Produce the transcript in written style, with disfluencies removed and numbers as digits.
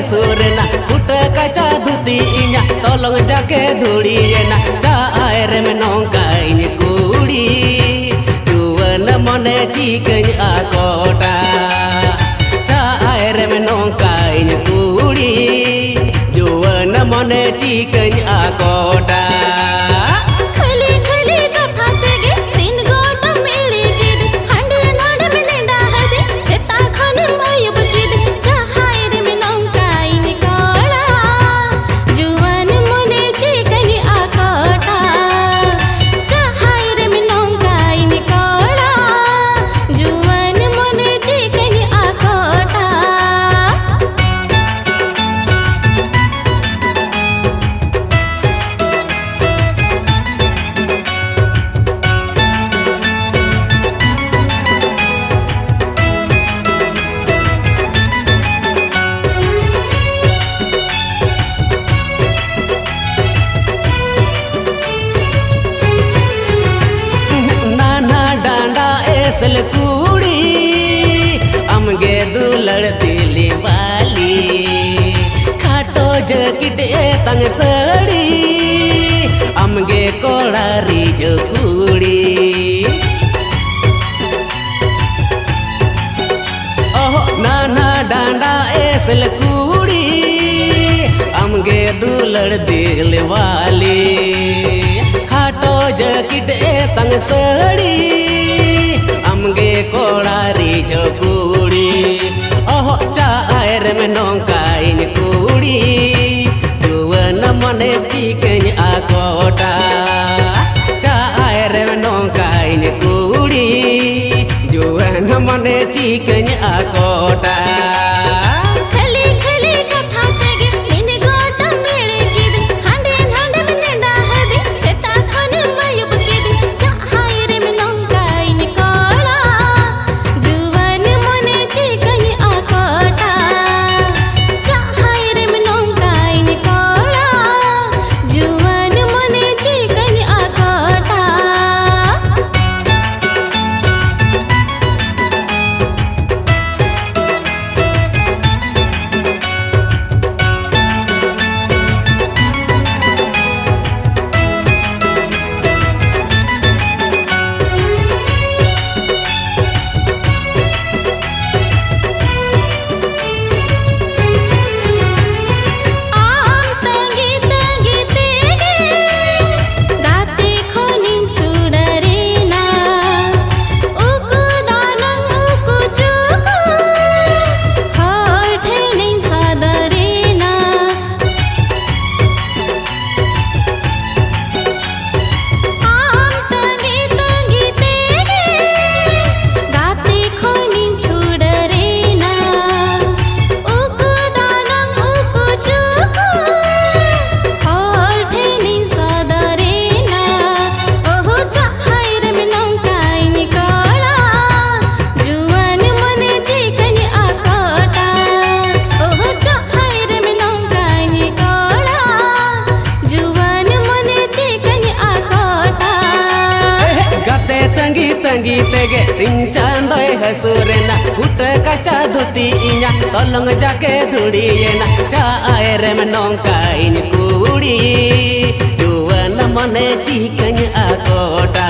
hasurena puta kaca dhuti inya tolong jake dhuri yena cha air menongka ini kuri juwana mone chiken akota cha air menongka ini kuri juwana mone chiken akota कूड़ी अमगे दुलड़ दिली वाली खाटो jacket तंग सड़ी अमगे कोड़ारी जो कूड़ी ओहो नाना डांडा ऐसल कूड़ी अमगे दुलड़ दिल वाली खाटो jacket तंग सड़ी अमगे कोड़ारी जो कूड़ी ओहो चा आयर में नौका इन कूड़ी जुवन मने चिकन आकोटा चा आयर में नौका इन कूड़ी जुवन मने चिकन आकोटा तंगी तेगे सिंचांदोय हसूरेना फुट काचा धुती इnya tolong jake dhuri yena cha air में नौका इन कूड़ी जुवन मने चिकन आकोटा।